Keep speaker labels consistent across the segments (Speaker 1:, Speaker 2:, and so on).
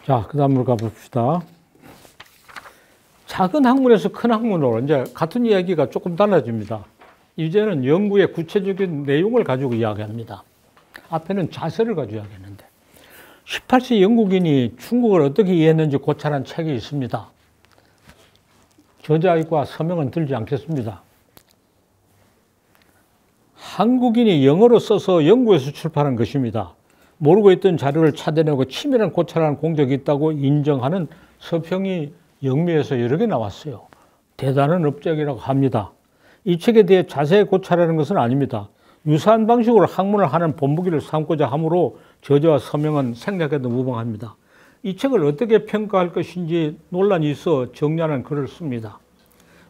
Speaker 1: 자, 그 다음으로 가봅시다. 작은 학문에서 큰 학문으로 이제 같은 이야기가 조금 달라집니다. 이제는 연구의 구체적인 내용을 가지고 이야기합니다. 앞에는 자세를 가지고 이야기했는데 18세 영국인이 중국을 어떻게 이해했는지 고찰한 책이 있습니다. 저자와 서명은 들지 않겠습니다. 한국인이 영어로 써서 영국에서 출판한 것입니다. 모르고 있던 자료를 찾아내고 치밀한 고찰하는 공적이 있다고 인정하는 서평이 영미에서 여러 개 나왔어요. 대단한 업적이라고 합니다. 이 책에 대해 자세히 고찰하는 것은 아닙니다. 유사한 방식으로 학문을 하는 본보기를 삼고자 하므로 저자와 서명은 생략해도 무방합니다. 이 책을 어떻게 평가할 것인지 논란이 있어 정리하는 글을 씁니다.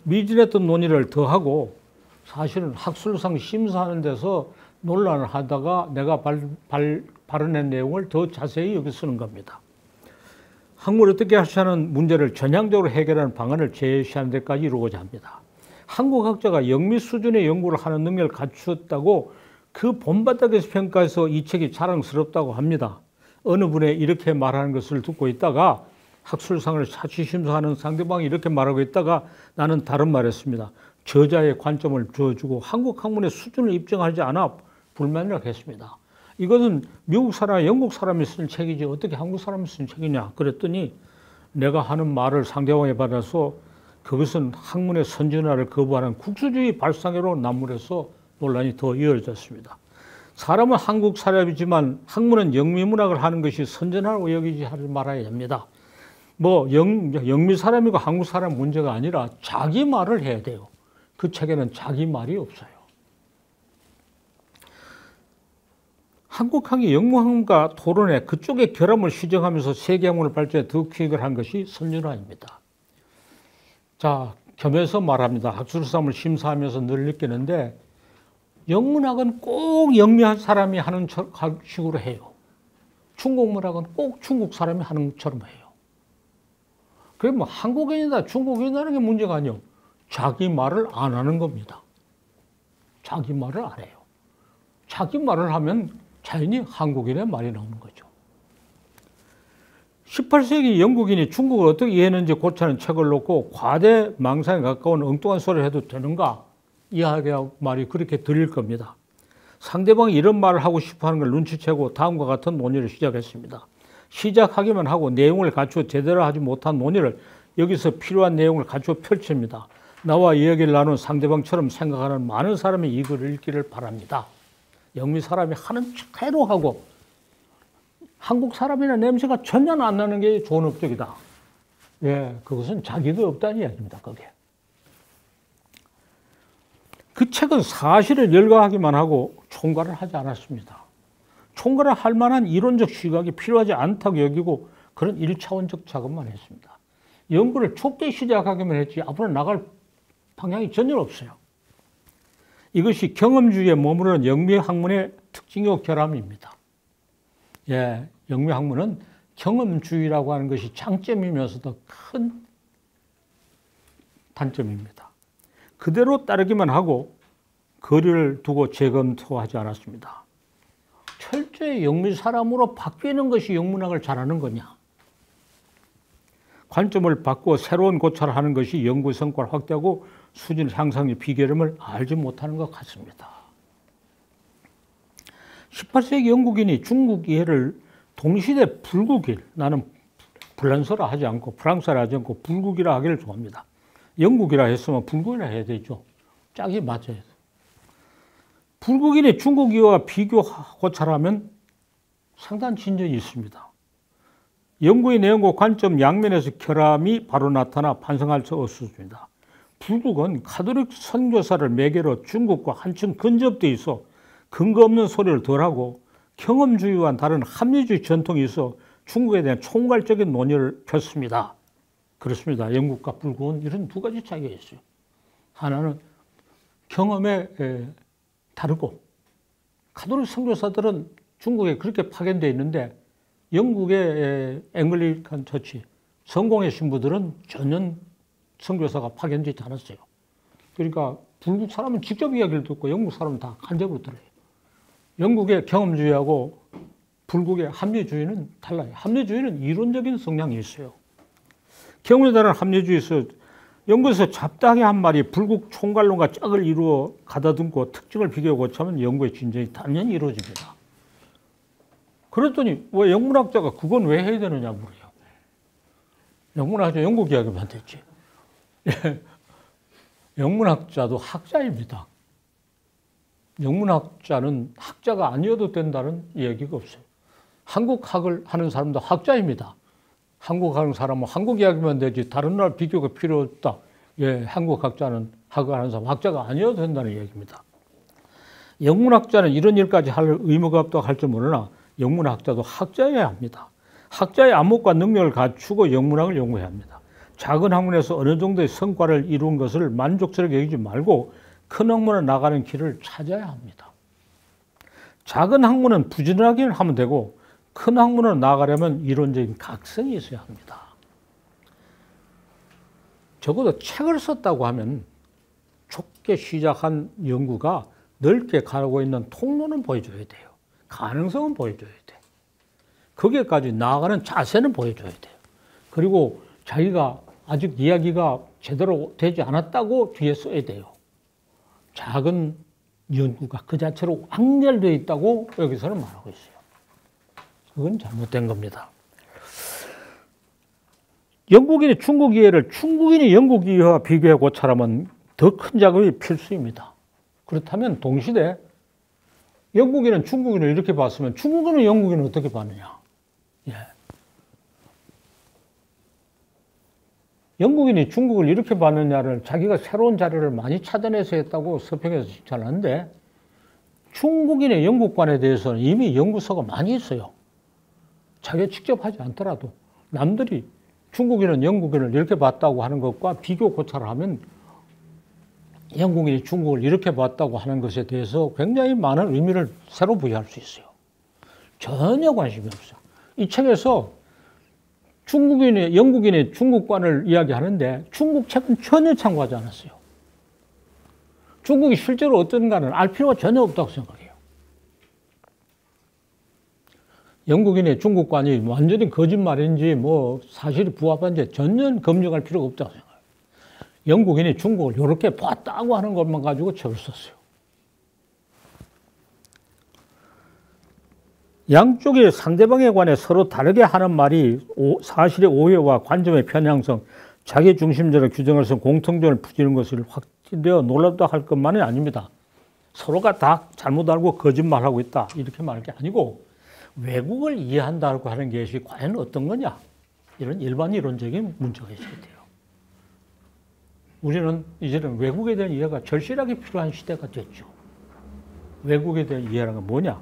Speaker 1: 미진했던 논의를 더하고 사실은 학술상 심사하는 데서 논란을 하다가 내가 발언한 내용을 더 자세히 여기 쓰는 겁니다. 학문을 어떻게 하시는 문제를 전향적으로 해결하는 방안을 제시하는 데까지 이루고자 합니다. 한국 학자가 영미 수준의 연구를 하는 능력을 갖추었다고 그 본바닥에서 평가해서 이 책이 자랑스럽다고 합니다. 어느 분이 이렇게 말하는 것을 듣고 있다가 학술상을 사치심사하는 상대방이 이렇게 말하고 있다가 나는 다른 말했습니다. 저자의 관점을 주어주고 한국 학문의 수준을 입증하지 않아 불만이라고 했습니다. 이것은 미국 사람, 영국 사람이 쓴 책이지 어떻게 한국 사람이 쓴 책이냐 그랬더니 내가 하는 말을 상대방에 받아서 그것은 학문의 선진화를 거부하는 국수주의 발상으로 남물해서 논란이 더 이어졌습니다. 사람은 한국 사람이지만 학문은 영미문학을 하는 것이 선진화라고 여기지 말아야 합니다. 영미 사람이고 한국 사람 문제가 아니라 자기 말을 해야 돼요. 그 책에는 자기 말이 없어요. 한국학이 영문학과 토론회 그쪽의 결함을 시정하면서 세계학문을 발전에 더 기획을 한 것이 선진화입니다. 자, 겸해서 말합니다. 학술sam을 심사하면서 늘 느끼는데 영문학은 꼭 영미한 사람이 하는 식으로 해요. 중국문학은 꼭 중국 사람이 하는 것처럼 해요. 그게 뭐 한국인이다 중국인이라는 게 문제가 아니에요. 자기 말을 안 하는 겁니다. 자기 말을 안 해요. 자기 말을 하면 자연히 한국인의 말이 나오는 거죠. 18세기 영국인이 중국을 어떻게 이해했는지 고찰하는 책을 놓고 과대 망상에 가까운 엉뚱한 소리를 해도 되는가? 이 말이 그렇게 들릴 겁니다. 상대방이 이런 말을 하고 싶어하는 걸 눈치채고 다음과 같은 논의를 시작했습니다. 시작하기만 하고 내용을 갖추어 제대로 하지 못한 논의를 여기서 필요한 내용을 갖추어 펼칩니다. 나와 이야기를 나눈 상대방처럼 생각하는 많은 사람이 이 글을 읽기를 바랍니다. 영미 사람이 하는 척해로 하고 한국 사람이나 냄새가 전혀 안 나는 게 좋은 업적이다. 예, 그것은 자기도 없다는 이야기입니다. 그게. 그 책은 사실을 열거하기만 하고 총괄을 하지 않았습니다. 총괄을 할 만한 이론적 시각이 필요하지 않다고 여기고 그런 1차원적 작업만 했습니다. 연구를 좁게 시작하기만 했지 앞으로 나갈 방향이 전혀 없어요. 이것이 경험주의에 머무르는 영미학문의 특징이고 결함입니다. 예, 영미학문은 경험주의라고 하는 것이 장점이면서도 큰 단점입니다. 그대로 따르기만 하고 거리를 두고 재검토하지 않았습니다. 철저히 영미 사람으로 바뀌는 것이 영문학을 잘하는 거냐? 관점을 바꾸어 새로운 고찰을 하는 것이 연구 성과를 확대하고 수준 향상의 비결임을 알지 못하는 것 같습니다. 18세기 영국인이 중국 이해를 동시대 불국일, 나는 불란서라 하지 않고 프랑스라 하지 않고 불국이라 하기를 좋아합니다. 영국이라 했으면 불국이라 해야 되죠. 짝이 맞아요. 불국인이 중국 이해와 비교 고찰하면 상당한 진전이 있습니다. 연구의 내용과 관점 양면에서 결함이 바로 나타나 반성할 수 없습니다. 불국은 가톨릭 선교사를 매개로 중국과 한층 근접되어 있어 근거 없는 소리를 덜하고 경험주의와는 다른 합리주의 전통이 있어 중국에 대한 총괄적인 논의를 폈습니다. 그렇습니다. 영국과 불국은 이런 두 가지 차이가 있어요. 하나는 경험에 다르고 가톨릭 선교사들은 중국에 그렇게 파견되어 있는데 영국의 앵글리칸 처치 성공의 신부들은 전혀 선교사가 파견되지 않았어요. 그러니까 불국 사람은 직접 이야기를 듣고 영국 사람은 다 간접으로 들어요. 영국의 경험주의하고 불국의 합리주의는 달라요. 합리주의는 이론적인 성향이 있어요. 경우에 따른 합리주의에서 연구에서 잡다하게 한 말이 불국 총괄론과 짝을 이루어 가다듬고 특징을 비교해 고치면 연구의 진전이 당연히 이루어집니다. 그랬더니 왜 영문학자가 그건 왜 해야 되느냐 물어요. 영문학자 영국 이야기만 됐지. 영문학자도 학자입니다. 영문학자는 학자가 아니어도 된다는 얘기가 없어요. 한국학을 하는 사람도 학자입니다. 한국하는 사람은 한국 이야기만 되지 다른 나라 비교가 필요 없다. 예, 한국학자는 학을 하는 사람 학자가 아니어도 된다는 얘기입니다. 영문학자는 이런 일까지 할 의무가 없다고 할 줄 모르나 영문학자도 학자여야 합니다. 학자의 안목과 능력을 갖추고 영문학을 연구해야 합니다. 작은 학문에서 어느 정도의 성과를 이룬 것을 만족스럽게 여기지 말고 큰 학문에 나가는 길을 찾아야 합니다. 작은 학문은 부지런하기는 하면 되고 큰 학문으로 나가려면 이론적인 각성이 있어야 합니다. 적어도 책을 썼다고 하면 좁게 시작한 연구가 넓게 가고 있는 통로는 보여줘야 돼요. 가능성은 보여줘야 돼. 거기에까지 나아가는 자세는 보여줘야 돼요. 그리고 자기가 아직 이야기가 제대로 되지 않았다고 뒤에 써야 돼요. 작은 연구가 그 자체로 확렬되어 있다고 여기서는 말하고 있어요. 그건 잘못된 겁니다. 영국인이 중국 이해를 중국인이 영국 이해와 비교해 고찰하면 더 큰 작업이 필수입니다. 그렇다면 동시대 영국인은 중국인을 이렇게 봤으면 중국인은 영국인을 어떻게 봤느냐. 예. 영국인이 중국을 이렇게 봤느냐를 자기가 새로운 자료를 많이 찾아내서 했다고 서평에서 칭찬하는데 중국인의 영국관에 대해서는 이미 연구서가 많이 있어요. 자기가 직접 하지 않더라도 남들이 중국인은 영국인을 이렇게 봤다고 하는 것과 비교 고찰을 하면 영국인이 중국을 이렇게 봤다고 하는 것에 대해서 굉장히 많은 의미를 새로 부여할 수 있어요. 전혀 관심이 없어요. 이 책에서 영국인의 중국관을 이야기하는데 중국 책은 전혀 참고하지 않았어요. 중국이 실제로 어떤가는 알 필요가 전혀 없다고 생각해요. 영국인의 중국관이 완전히 거짓말인지 사실이 부합한지 전혀 검증할 필요가 없다고 생각해요. 영국인이 중국을 이렇게 봤다고 하는 것만 가지고 책을 썼어요. 양쪽이 상대방에 관해 서로 다르게 하는 말이 사실의 오해와 관점의 편향성, 자기중심적으로 규정해서 공통점을 부지는 것을 확인되어 놀랍다 할 것만이 아닙니다. 서로가 다 잘못 알고 거짓말하고 있다 이렇게 말할 게 아니고 외국을 이해한다고 하는 것이 과연 어떤 거냐 이런 일반 이론적인 문제가 있어야 돼요. 우리는 이제는 외국에 대한 이해가 절실하게 필요한 시대가 됐죠. 외국에 대한 이해라는 건 뭐냐?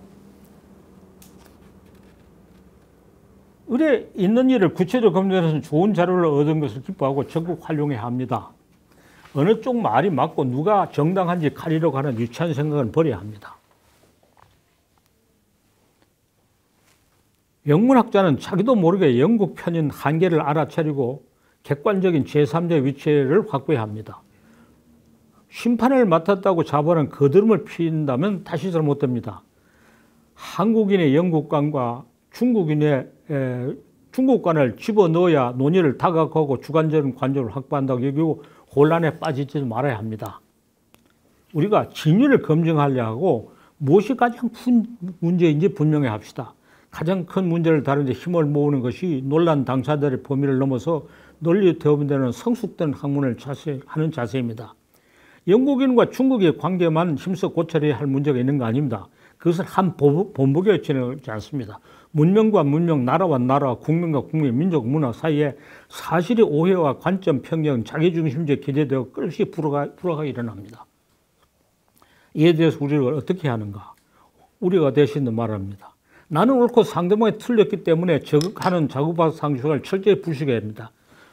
Speaker 1: 의뢰 있는 일을 구체적으로 검증해서 좋은 자료를 얻은 것을 기뻐하고 적극 활용해야 합니다. 어느 쪽 말이 맞고 누가 정당한지 가리려고 하는 유치한 생각은 버려야 합니다. 영문학자는 자기도 모르게 영국 편인 한계를 알아차리고 객관적인 제3자의 위치를 확보해야 합니다. 심판을 맡았다고 자본은 거드름을 피운다면 다시 잘못됩니다. 한국인의 영국관과 중국인의 중국관을 집어넣어야 논의를 다각하고 주관적인 관점을 확보한다고 여기고 혼란에 빠지지 말아야 합니다. 우리가 진위를 검증하려 하고 무엇이 가장 큰 문제인지 분명히 합시다. 가장 큰 문제를 다루는 데 힘을 모으는 것이 논란 당사자들의 범위를 넘어서 논리에 대응되는 성숙된 학문을 하는 자세입니다. 영국인과 중국의 관계만 힘써 고찰해야 할 문제가 있는 거 아닙니다. 그것은 한 본보기에 지나지 않습니다. 문명과 문명, 나라와 나라, 국민과 국민, 민족, 문화 사이에 사실의 오해와 관점, 편견, 자기중심주의 기재되어 끊임없이 불화가 일어납니다. 이에 대해서 우리가 어떻게 하는가? 우리가 대신에 말합니다. 나는 옳고 상대방이 틀렸기 때문에 하는 자구바 상식을 철저히 부수게 합니다.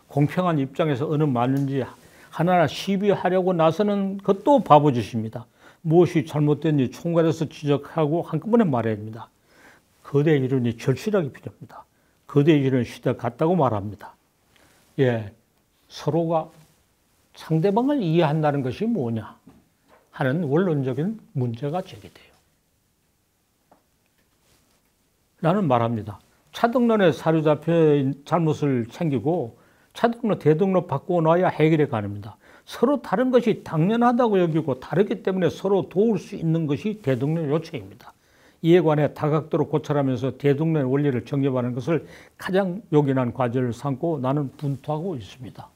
Speaker 1: 공평한 입장에서 어느 말인지 하나하나 시비하려고 나서는 것도 바보짓입니다. 무엇이 잘못된지 총괄해서 지적하고 한꺼번에 말해야 합니다. 거대 이론이 절실하게 필요합니다. 거대 이론 시대가 갔다고 말합니다. 예, 서로가 상대방을 이해한다는 것이 뭐냐 하는 원론적인 문제가 제기돼요. 나는 말합니다. 차등론에 사로잡혀 잘못을 챙기고 차등론, 대등론 바꾸어 놔야 해결이 가능합니다. 서로 다른 것이 당연하다고 여기고 다르기 때문에 서로 도울 수 있는 것이 대등론의 요체입니다. 이에 관해 다각도로 고찰하면서 대등론의 원리를 정립하는 것을 가장 요긴한 과제를 삼고 나는 분투하고 있습니다.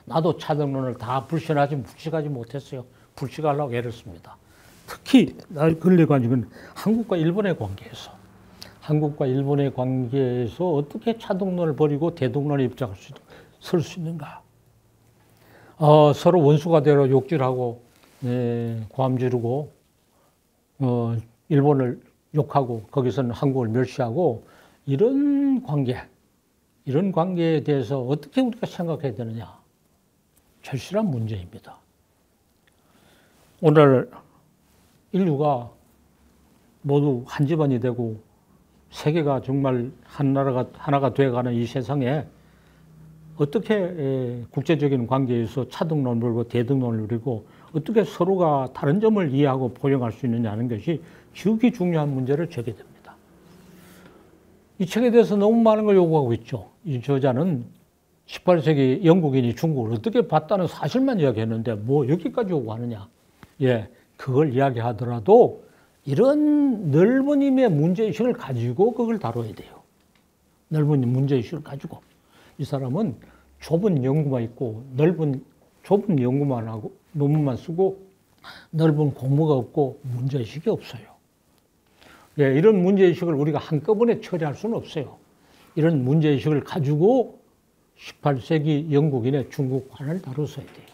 Speaker 1: 나도 차등론을 다 불식하지 못했어요. 불식하려고 애를 씁니다. 특히 날 걸려가지고는 한국과 일본의 관계에서 어떻게 차등론을 버리고 대등론의 입장을 설 수 있는가. 서로 원수가 되어 욕질하고 고함 지르고 일본을 욕하고 거기서는 한국을 멸시하고 이런 관계에 대해서 어떻게 우리가 생각해야 되느냐. 절실한 문제입니다. 오늘 인류가 모두 한 집안이 되고 세계가 정말 하나가 되어가는 이 세상에 어떻게 국제적인 관계에서 차등론을 벌고 대등론을 누리고 어떻게 서로가 다른 점을 이해하고 포용할 수 있느냐는 것이 지극히 중요한 문제를 제기됩니다. 이 책에 대해서 너무 많은 걸 요구하고 있죠. 이 저자는 18세기 영국인이 중국을 어떻게 봤다는 사실만 이야기했는데 뭐 여기까지 요구하느냐. 그걸 이야기하더라도 이런 넓은 힘의 문제의식을 가지고 그걸 다뤄야 돼요. 넓은 문제의식을 가지고. 이 사람은 좁은 연구만 있고 좁은 연구만 하고 논문만 쓰고 넓은 공부가 없고 문제의식이 없어요. 이런 문제의식을 우리가 한꺼번에 처리할 수는 없어요. 이런 문제의식을 가지고 18세기 영국인의 중국관을 다루어야 돼요.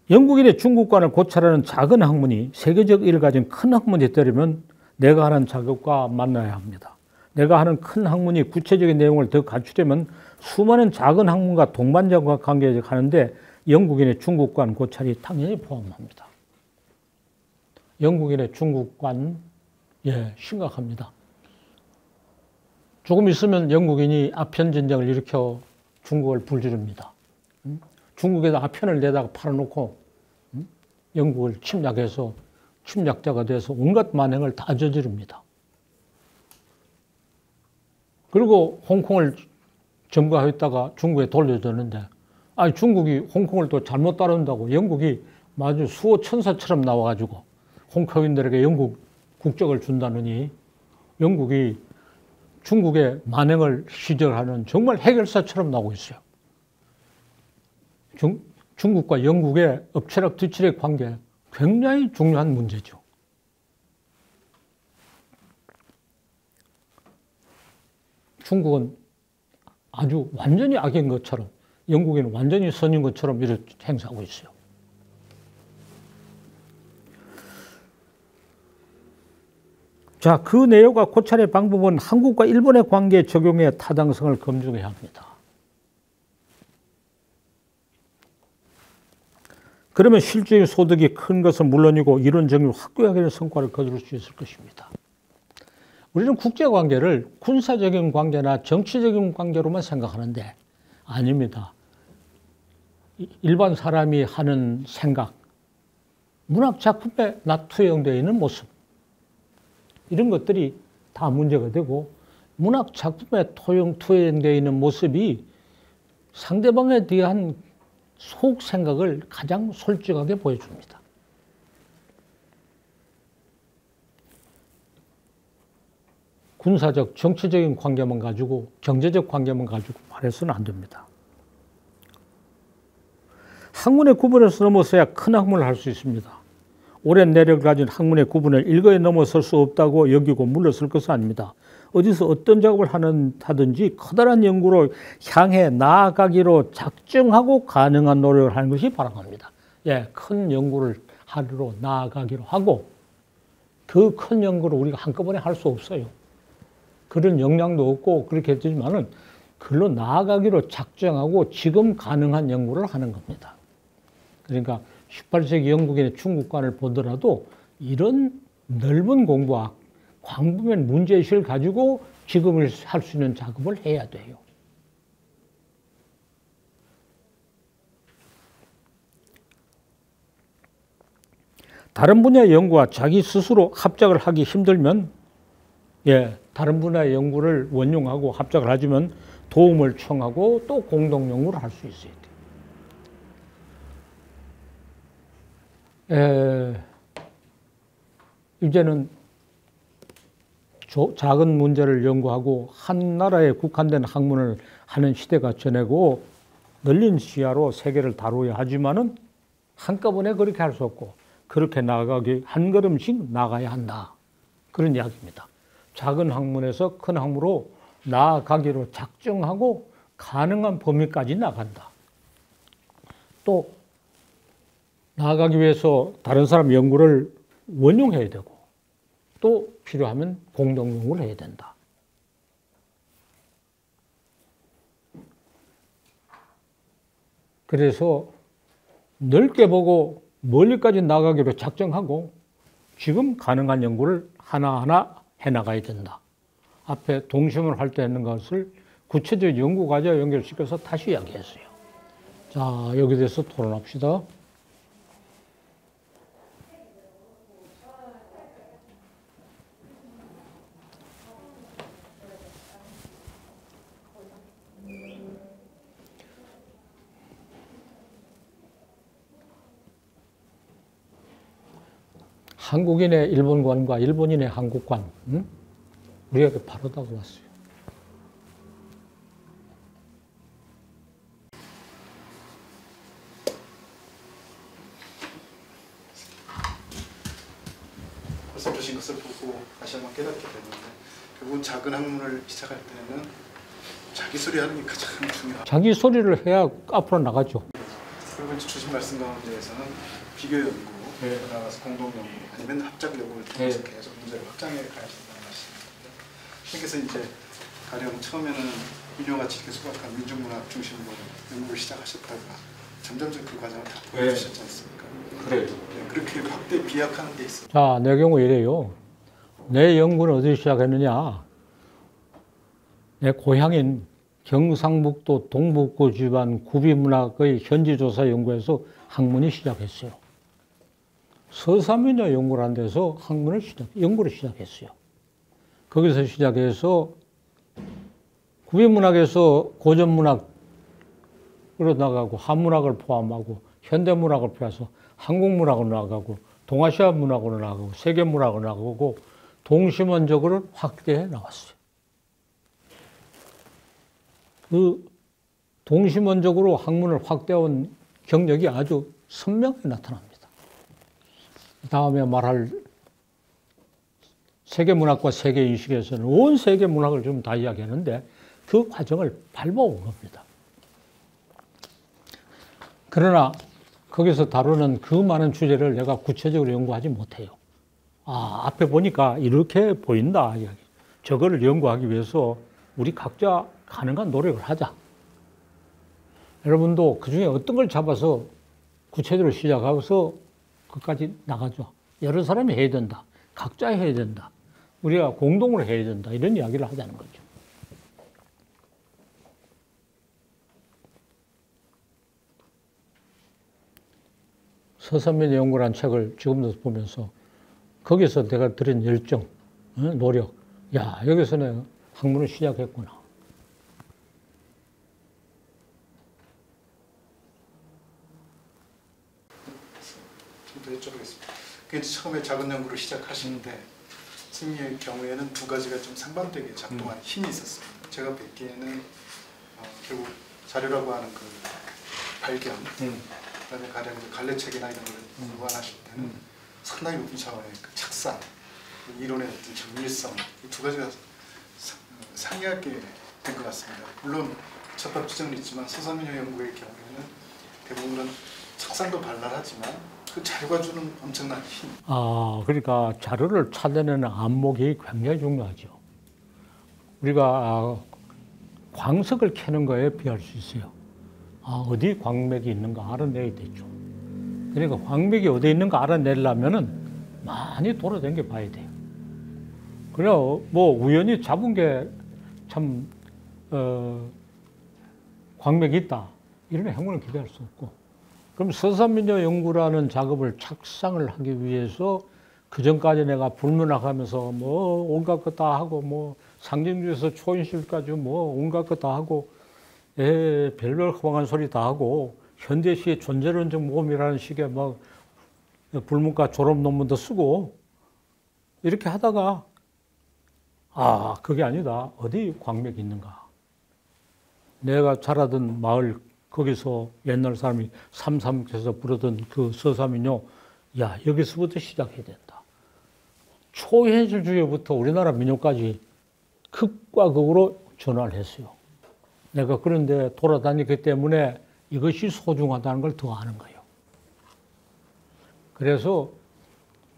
Speaker 1: 영국인의 중국관을 고찰하는 작은 학문이 세계적 의의를 가진 큰 학문이 되려면 내가 하는 작업과 만나야 합니다. 내가 하는 큰 학문이 구체적인 내용을 더 갖추려면 수많은 작은 학문과 동반자과 관계하는데 영국인의 중국관 고찰이 당연히 포함합니다. 영국인의 중국관, 심각합니다. 조금 있으면 영국인이 아편 전쟁을 일으켜 중국을 불지릅니다. 중국에다 아편을 내다가 팔아놓고 영국을 침략해서 침략자가 돼서 온갖 만행을 다 저지릅니다. 그리고 홍콩을 점거했다가 중국에 돌려줬는데 중국이 홍콩을 또 잘못 따른다고 영국이 마주 수호 천사처럼 나와가지고 홍콩인들에게 영국 국적을 준다느니 영국이 중국의 만행을 시절하는 정말 해결사처럼 나오고 있어요. 중국과 영국의 엎치락뒤치락 관계 굉장히 중요한 문제죠. 중국은 아주 완전히 악인 것처럼 영국은 완전히 선인 것처럼 이렇게 행사하고 있어요. 자, 그 내용과 고찰의 방법은 한국과 일본의 관계 적용의 타당성을 검증해야 합니다. 그러면 실질적인 소득이 큰 것은 물론이고 이론 정리를 확고하게 성과를 거둘 수 있을 것입니다. 우리는 국제관계를 군사적인 관계나 정치적인 관계로만 생각하는데 아닙니다. 일반 사람이 하는 생각, 문학작품에 투영되어 있는 모습 이런 것들이 다 문제가 되고 문학작품에 투영되어 있는 모습이 상대방에 대한 속 생각을 가장 솔직하게 보여줍니다. 군사적, 정치적인 관계만 가지고 경제적 관계만 가지고 말해서는 안 됩니다. 학문의 구분에서 넘어서야 큰 학문을 할 수 있습니다. 오랜 내력을 가진 학문의 구분을 일거에 넘어설 수 없다고 여기고 물러설 것은 아닙니다. 어디서 어떤 작업을 하든지 커다란 연구로 향해 나아가기로 작정하고 가능한 노력을 하는 것이 바람합니다. 큰 연구를 하러 나아가기로 하고 그 큰 연구를 우리가 한꺼번에 할 수 없어요. 그런 역량도 없고 그렇게 했지만은 그걸로 나아가기로 작정하고 지금 가능한 연구를 하는 겁니다. 그러니까 18세기 영국인의 중국관을 보더라도 이런 넓은 공부와 광범위한 문제의식을 가지고 지금을 할 수 있는 작업을 해야 돼요. 다른 분야의 연구와 자기 스스로 합작을 하기 힘들면 다른 분야의 연구를 원용하고 합작을 하지만 도움을 청하고 또 공동 연구를 할 수 있어야 돼요. 이제는 작은 문제를 연구하고 한 나라에 국한된 학문을 하는 시대가 전해고 널린 시야로 세계를 다루어야 하지만은 한꺼번에 그렇게 할 수 없고 그렇게 나아가기 한 걸음씩 나가야 한다. 그런 이야기입니다. 작은 학문에서 큰 학문으로 나아가기로 작정하고 가능한 범위까지 나간다. 또 나아가기 위해서 다른 사람 연구를 원용해야 되고 또 필요하면 공동 연구를 해야 된다. 그래서 넓게 보고 멀리까지 나가기로 작정하고 지금 가능한 연구를 하나하나 해나가야 된다. 앞에 동심을 활동하는 것을 구체적 연구 과제와 연결시켜서 다시 이야기했어요. 자, 여기 대해서 토론합시다. 한국인의 일본관과 일본인의 한국관, 우리가 바로다고 왔어요.
Speaker 2: 말씀주신 것을 보고 다시 한번 깨닫게 되는데 결국은 작은 학문을 시작할 때는 자기 소리하는 게 가장 중요하다.
Speaker 1: 자기 소리를 해야 앞으로 나가죠.
Speaker 2: 그리고 주신 말씀 가운데에서는 비교 연구, 나가서 공동 연구, 아니면 합작 연구를 통해서 계속 문제를 확장해 가야 된다는 말씀입니다. 그래서 이제 가령 처음에는 인류가치 있게 소박한 민중문학 중심으로 연구를 시작하셨다가 점점점 그 과정을 다 보여주셨지 않습니까?
Speaker 1: 그래요.
Speaker 2: 네, 그렇게 확대 비약하는 게 있어요.
Speaker 1: 자, 내 경우 이래요. 내 연구는 어디서 시작했느냐? 내 고향인 경상북도 동북부 지방 구비문학의 현지조사 연구에서 학문이 시작했어요. 서사민야 연구라는 데서 연구를 시작했어요. 거기서 시작해서 구비문학에서 고전문학으로 나가고 한문학을 포함하고 현대문학을 포함해서 한국문학으로 나가고 동아시아 문학으로 나가고 세계문학으로 나가고 동시문적으로 확대해 나왔어요. 그 동시문적으로 학문을 확대한 경력이 아주 선명하게 나타납니다. 다음에 말할 세계문학과 세계인식에서는 온 세계문학을 좀 다 이야기하는데 그 과정을 밟아온 겁니다. 그러나 거기서 다루는 그 많은 주제를 내가 구체적으로 연구하지 못해요. 앞에 보니까 이렇게 보인다. 저거를 연구하기 위해서 우리 각자 가능한 노력을 하자. 여러분도 그중에 어떤 걸 잡아서 구체적으로 시작하고서 그까지 나가죠. 여러 사람이 해야 된다. 각자 해야 된다. 우리가 공동으로 해야 된다. 이런 이야기를 하자는 거죠. 서산민의 연구라는 책을 지금도 보면서 거기서 내가 들인 열정, 노력, 여기서 내가 학문을 시작했구나.
Speaker 2: 좀 더 여쭤보겠습니다. 그 처음에 작은 연구를 시작하시는데 선생님의 경우에는 두 가지가 좀 상반되게 작동한 힘이 있었어요. 제가 뵙기에는 결국 자료라고 하는 그 발견, 그다음에 가령 갈래책이나 이런 걸 보관하실 때는 상당히 높은 차원의 그 착상, 이론의 어떤 정밀성, 이 두 가지가 상이하게 된 것 같습니다. 물론 접합 지점은 있지만 서사민여 연구의 경우에는 대부분은 착상도 발랄하지만 그 자료가 주는 엄청난 힘.
Speaker 1: 그러니까 자료를 찾아내는 안목이 굉장히 중요하죠. 우리가 광석을 캐는 거에 비할 수 있어요. 어디 광맥이 있는가 알아내야 되죠. 그러니까 광맥이 어디 있는가 알아내려면은 많이 돌아다녀 봐야 돼요. 그냥 뭐 우연히 잡은 게 참 광맥이 있다 이런 행운을 기대할 수 없고 그럼 서산민요 연구라는 작업을 착상을 하기 위해서 그 전까지 내가 불문학하면서 뭐 온갖 것 다 하고 뭐 상징주에서 초인실까지 뭐 온갖 것 다 하고 별별 허망한 소리 다 하고 현대시의 존재론적 모험이라는 식의 막 불문과 졸업 논문도 쓰고 이렇게 하다가 그게 아니다. 어디 광맥이 있는가. 내가 자라던 마을 거기서 옛날 사람이 삼삼께서 부르던 그 서사민요. 야, 여기서부터 시작해야 된다. 초현실주의부터 우리나라 민요까지 극과 극으로 전환을 했어요. 내가 그런데 돌아다니기 때문에 이것이 소중하다는 걸 더 아는 거예요. 그래서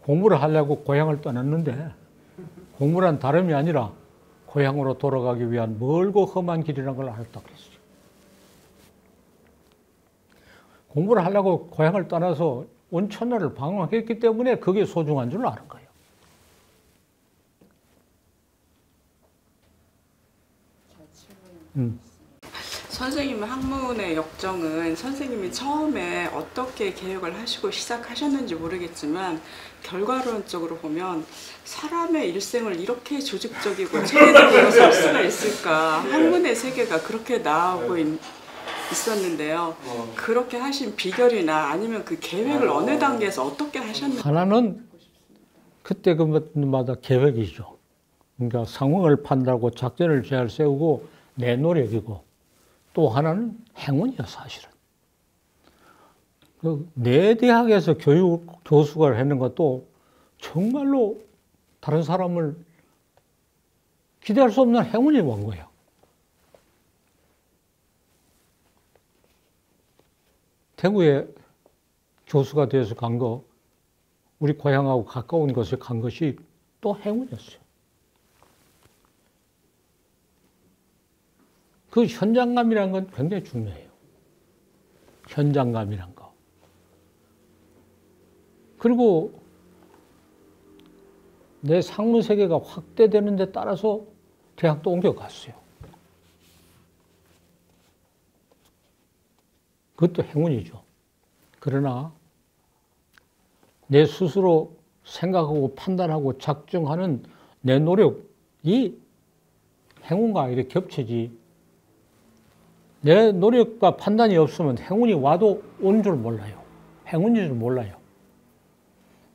Speaker 1: 공부를 하려고 고향을 떠났는데 공부란 다름이 아니라 고향으로 돌아가기 위한 멀고 험한 길이라는 걸 알았다 그랬어요. 공부를 하려고 고향을 떠나서 온 천하를 방황했기 때문에 그게 소중한 줄 아는 거예요.
Speaker 3: 선생님의 학문의 역정은 선생님이 처음에 어떻게 계획을 하시고 시작하셨는지 모르겠지만 결과론적으로 보면 사람의 일생을 이렇게 조직적이고 체계적으로 살 수가 있을까. 학문의 세계가 그렇게 나오고 있었는데요. 그렇게 하신 비결이나 아니면 그 계획을 어느 단계에서 어떻게 하셨는지.
Speaker 1: 하나는 그때 그마다 계획이죠. 그러니까 상황을 판단하고 작전을 잘 세우고 내 노력이고, 또 하나는 행운이야 사실은. 내 대학에서 교수가 하는 것도 정말로 다른 사람을 기대할 수 없는 행운이 온 거예요. 대구에 교수가 되어서 간 거, 우리 고향하고 가까운 곳에 간 것이 또 행운이었어요. 그 현장감이라는 건 굉장히 중요해요. 현장감이란 거. 그리고 내 상문 세계가 확대되는 데 따라서 대학도 옮겨갔어요. 그것도 행운이죠. 그러나 내 스스로 생각하고 판단하고 작정하는 내 노력이 행운과 이렇게 겹치지, 내 노력과 판단이 없으면 행운이 와도 온 줄 몰라요. 행운인 줄 몰라요.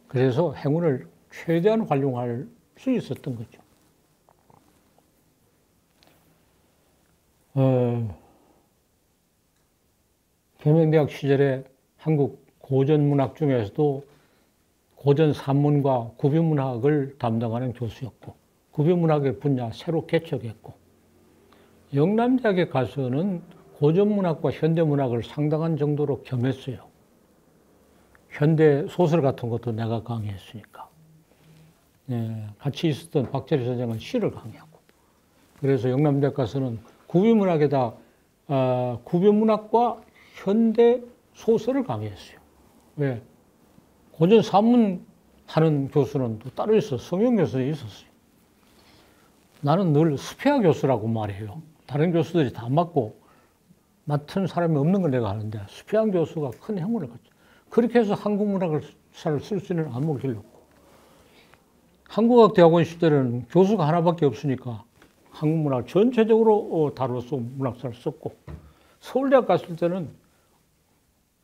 Speaker 1: 그래서 행운을 최대한 활용할 수 있었던 거죠. 계명대학 시절에 한국 고전문학 중에서도 고전 산문과 구비문학을 담당하는 교수였고, 구비문학의 분야 새로 개척했고, 영남대학에 가서는 고전문학과 현대문학을 상당한 정도로 겸했어요. 현대 소설 같은 것도 내가 강의했으니까. 같이 있었던 박재리 선생은 시를 강의하고. 그래서 영남대학 가서는 구비문학에다 구비문학과 현대 소설을 강의했어요. 왜? 고전 산문 하는 교수는 또 따로 있어. 성형 교수도 있었어요. 나는 늘 수폐학 교수라고 말해요. 다른 교수들이 다 맡고 맡은 사람이 없는 걸 내가 하는데, 수폐학 교수가 큰 행운을 갖죠. 그렇게 해서 한국문학을 쓸 수 있는 안목을 길렀고, 한국학대학원 시절에는 교수가 하나밖에 없으니까 한국문학 전체적으로 다뤄서 문학사를 썼고, 서울대학 갔을 때는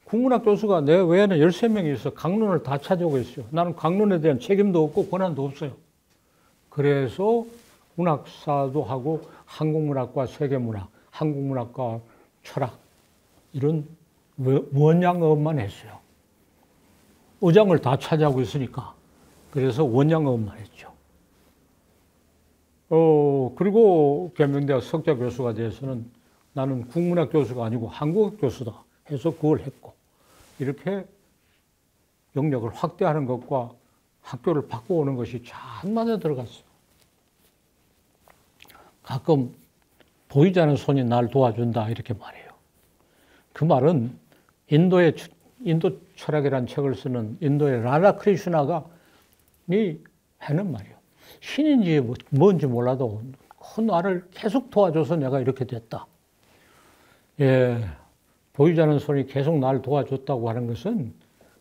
Speaker 1: 국문학 교수가 내 외에는 13명이 있어. 강론을 다 찾아오고 있어요. 나는 강론에 대한 책임도 없고 권한도 없어요. 그래서 문학사도 하고 한국문학과 세계문학, 한국문학과 철학, 이런 원양어업만 했어요. 의장을 다 차지하고 있으니까. 그래서 원양어업만 했죠. 그리고 계명대학 석좌 교수가 돼서는 나는 국문학 교수가 아니고 한국어 교수다 해서 그걸 했고, 이렇게 영역을 확대하는 것과 학교를 바꿔오는 것이 잘 맞아 들어갔어요. 가끔 보이지 않는 손이 날 도와준다 이렇게 말해요. 그 말은 인도 철학이라는 책을 쓰는 인도의 라라 크리슈나가 하는 말이에요. 신인지 뭔지 몰라도 나를 계속 도와줘서 내가 이렇게 됐다. 보이지 않는 손이 계속 날 도와줬다고 하는 것은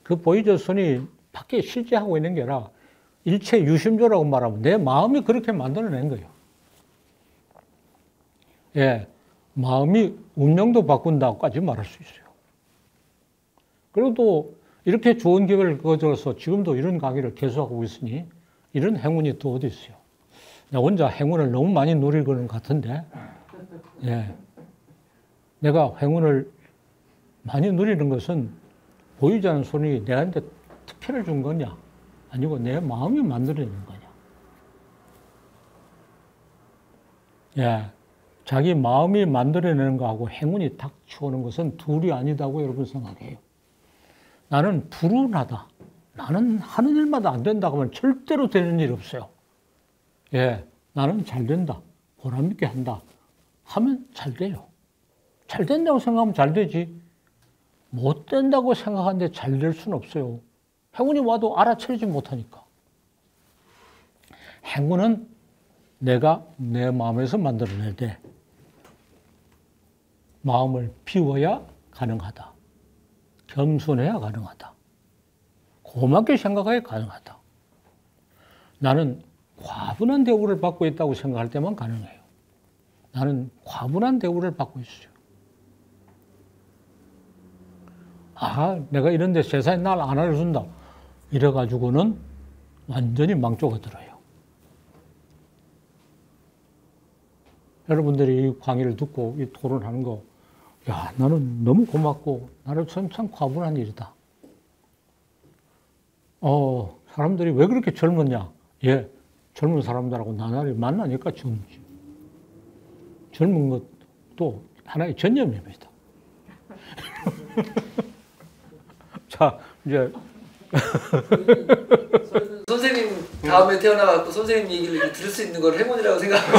Speaker 1: 그 보이지 않는 손이 밖에 실제하고 있는 게 아니라 일체 유심조라고 말하면 내 마음이 그렇게 만들어낸 거예요. 예, 마음이 운명도 바꾼다고까지 말할 수 있어요. 그리고 또 이렇게 좋은 기회를 거둬서 지금도 이런 강의를 계속하고 있으니 이런 행운이 또 어디 있어요. 나 혼자 행운을 너무 많이 누리는 것 같은데, 예, 내가 행운을 많이 누리는 것은 보이지 않는 손이 내한테 특혜를 준 거냐, 아니고 내 마음이 만들어낸 거냐. 예, 자기 마음이 만들어내는 거하고 행운이 닥쳐오는 것은 둘이 아니다고 여러분 생각해요. 나는 불운하다, 나는 하는 일마다 안 된다고 하면 절대로 되는 일이 없어요. 예, 나는 잘 된다, 보람있게 한다 하면 잘 돼요. 잘 된다고 생각하면 잘 되지, 못 된다고 생각하는데 잘 될 수는 없어요. 행운이 와도 알아채지 못하니까. 행운은 내가 내 마음에서 만들어내야 돼. 마음을 비워야 가능하다. 겸손해야 가능하다. 고맙게 생각해야 가능하다. 나는 과분한 대우를 받고 있다고 생각할 때만 가능해요. 나는 과분한 대우를 받고 있어요. 아, 내가 이런데 세상에 날 안 알아준다, 이래가지고는 완전히 망조가 들어요. 여러분들이 이 강의를 듣고 이 토론하는 거, 야, 나는 너무 고맙고 나를 참 과분한 일이다. 사람들이 왜 그렇게 젊었냐? 예, 젊은 사람들하고 나날이 만나니까 젊지. 젊은 것도 하나의 전념입니다. 자, 이제
Speaker 4: 선생님 다음에 태어나갖고 선생님 얘기를 들을 수 있는 걸 행운이라고 생각하고